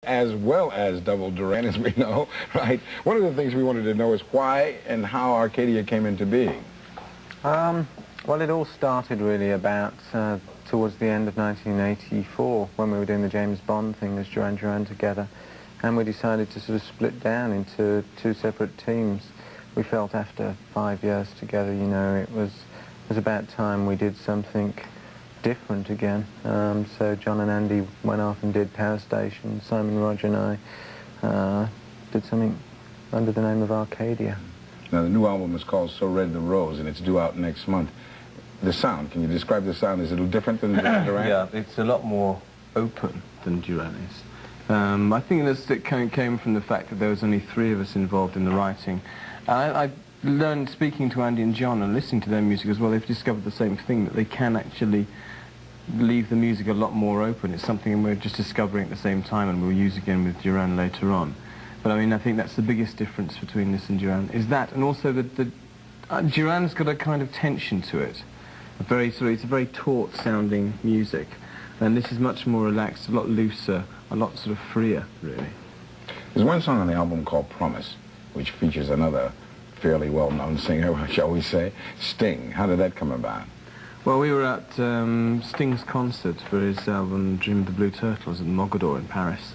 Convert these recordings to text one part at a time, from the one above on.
As well as Double Duran, as we know, right? One of the things we wanted to know is why and how Arcadia came into being. Well, it all started really about towards the end of 1984 when we were doing the James Bond thing as Duran Duran together, and we decided to sort of split down into two separate teams. We felt after 5 years together, you know, it was about time we did something different again. So John and Andy went off and did Power Station. Simon, Roger and I did something under the name of Arcadia. Now the new album is called So Red the Rose, and it's due out next month. The sound, can you describe the sound? Is it a little different than Duran? Yeah, it's a lot more open than Duran is. I think it came from the fact that there was only 3 of us involved in the writing. I learned, speaking to Andy and John and listening to their music as well, they've discovered the same thing, that they can actually leave the music a lot more open. It's something we're just discovering at the same time, and we'll use again with Duran later on. But I mean, I think that's the biggest difference between this and Duran, is that, and also Duran's got a kind of tension to it. It's a very taut sounding music, and this is much more relaxed, a lot looser, a lot sort of freer, really. There's one song on the album called Promise, which features another fairly well-known singer, shall we say, Sting. How did that come about? Well, we were at Sting's concert for his album Dream of the Blue Turtles in Mogador in Paris.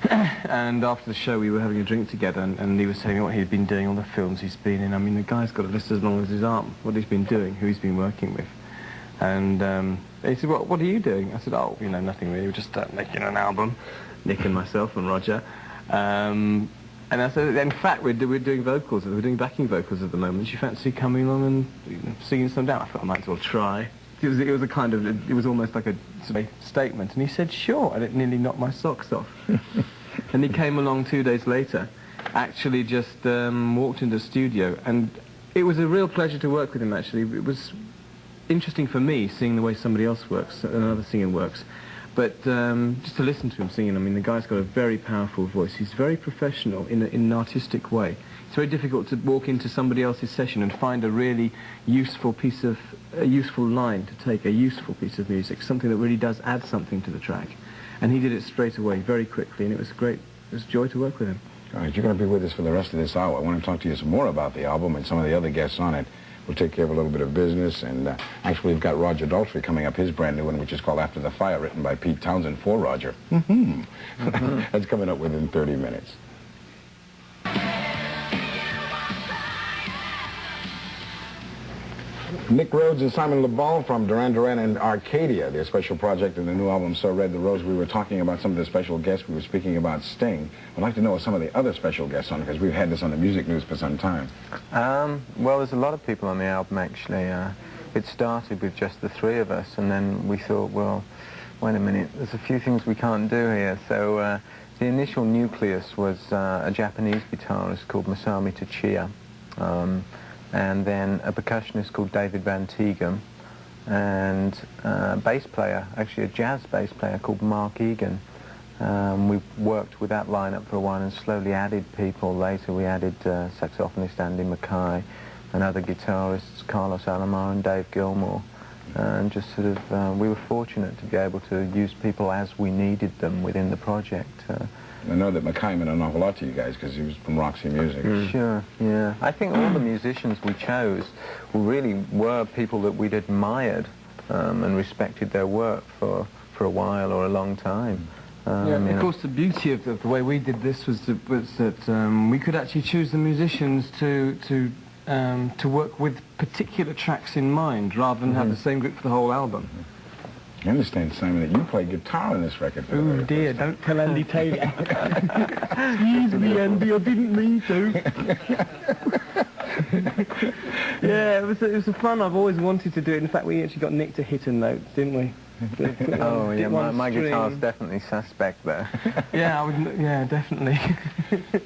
And after the show we were having a drink together, and he was telling me what he'd been doing, all the films he's been in. I mean, the guy's got a list as long as his arm, what he's been doing, who he's been working with. And he said, well, what are you doing? I said, oh, you know, nothing really, we're just making an album, Nick and myself and Roger. And I said, in fact, we're doing vocals, we're doing backing vocals at the moment. Do you fancy coming along and singing some down? I thought I might as well try. It was a kind of, it was almost like a sort of statement. And he said, sure, and it nearly knocked my socks off. And he came along 2 days later, actually just walked into the studio, and it was a real pleasure to work with him, actually. It was interesting for me, seeing the way somebody else works, another singer works. But just to listen to him singing, I mean, the guy's got a very powerful voice. He's very professional in an artistic way. It's very difficult to walk into somebody else's session and find a really useful piece of, a useful line to take, a useful piece of music, something that really does add something to the track. And he did it straight away, very quickly, and it was great. It was a joy to work with him. All right, you're going to be with us for the rest of this hour. I want to talk to you some more about the album and some of the other guests on it. We'll take care of a little bit of business, and actually we've got Roger Daltrey coming up, his brand new one, which is called After the Fire, written by Pete Townsend for Roger. That's coming up within 30 minutes. Nick Rhodes and Simon LeBon from Duran Duran and Arcadia, their special project in the new album, So Red the Rose. We were talking about some of the special guests. We were speaking about Sting. I'd like to know some of the other special guests on it, because we've had this on the music news for some time. Well, there's a lot of people on the album, actually. It started with just the 3 of us, and then we thought, well, wait a minute, there's a few things we can't do here. So the initial nucleus was a Japanese guitarist called Masami Tachia. And then a percussionist called David Van Teegum, and a bass player, actually a jazz bass player called Mark Egan. We worked with that lineup for a while and slowly added people. Later we added saxophonist Andy Mackay and other guitarists, Carlos Alomar and Dave Gilmore. And just sort of, we were fortunate to be able to use people as we needed them within the project. I know that Mackay meant an awful lot to you guys, because he was from Roxy Music. Sure, yeah. I think all the musicians we chose really were people that we'd admired and respected their work for a while or a long time. Yeah, of course, the beauty of the way we did this was that we could actually choose the musicians to work with particular tracks in mind, rather than have the same group for the whole album. I understand, Simon, that you play guitar on this record. Oh dear, don't tell Andy Taylor. Excuse me, Andy, I didn't mean to. Yeah, it was a fun. I've always wanted to do it. In fact, we actually got Nick to hit a note, didn't we? Oh yeah, my guitar's definitely suspect there. Yeah, definitely.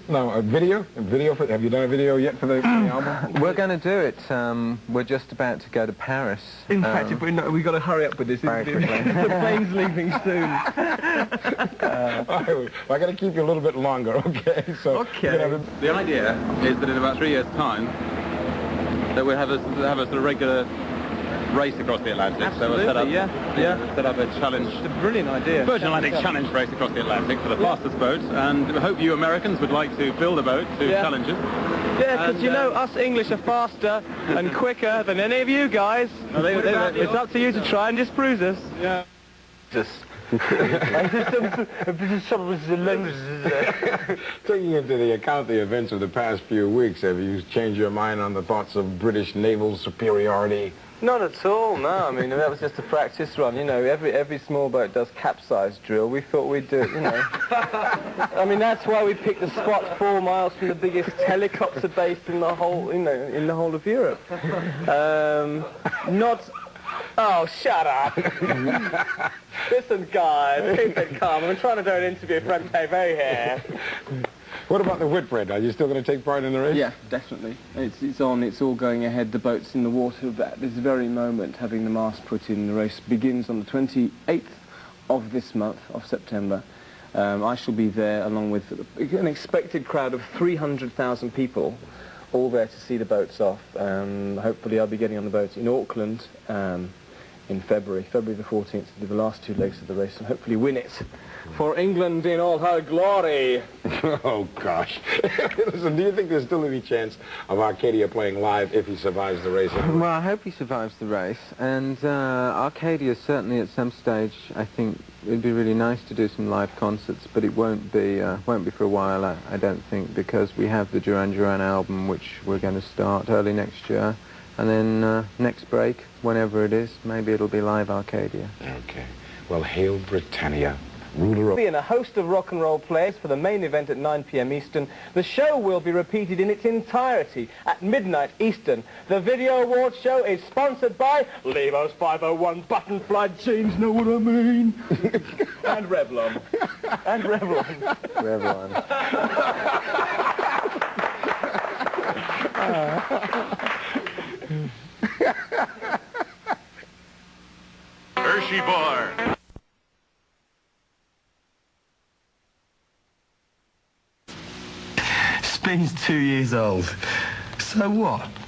Now, a video for, have you done a video yet for the album? We're going to do it. We're just about to go to Paris. In fact, we've got to hurry up with this. Very quickly. The plane's leaving soon. I got to keep you a little bit longer, okay? So, okay. The idea is that in about 3 years' time, that we'll have a sort of regular race across the Atlantic. Absolutely, so we'll set up a challenge. It's a brilliant idea. Virgin Atlantic challenge race across the Atlantic for the fastest boat, and I hope you Americans would like to build a boat to challenge it. Yeah, because you know, us English are faster and quicker than any of you guys. It's up to you to try and disprove us. Yeah. Taking into the account the events of the past few weeks, have you changed your mind on the thoughts of British naval superiority? Not at all, no. I mean, that was just a practice run. You know, every small boat does capsize drill. We thought we'd do it, you know. I mean, that's why we picked a spot 4 miles from the biggest helicopter base in the whole, you know, in the whole of Europe. Oh, shut up. Listen, guys, keep it calm. I'm trying to do an interview from TV here. What about the Whitbread? Are you still going to take part in the race? Yeah, definitely. It's on, it's all going ahead. The boat's in the water at this very moment, having the mast put in. The race begins on the 28th of this month, of September. I shall be there along with an expected crowd of 300,000 people, all there to see the boats off. Hopefully I'll be getting on the boat in Auckland in February the 14th, to do the last 2 legs of the race and hopefully win it for England in all her glory. Oh, gosh. Listen, do you think there's still any chance of Arcadia playing live if he survives the race? Well, I hope he survives the race, and Arcadia certainly at some stage, I think it'd be really nice to do some live concerts, but it won't be for a while, I don't think, because we have the Duran Duran album, which we're going to start early next year, and then next break, whenever it is, maybe it'll be live Arcadia. Okay. Well, hail Britannia, ruler of... And a host of rock and roll players for the main event at 9 p.m. Eastern. The show will be repeated in its entirety at midnight Eastern. The Video Awards show is sponsored by Levo's 501 button-fly jeans, know what I mean? And Revlon. And Revlon. Revlon. Hershey Bar. Spain's 2 years old. So what?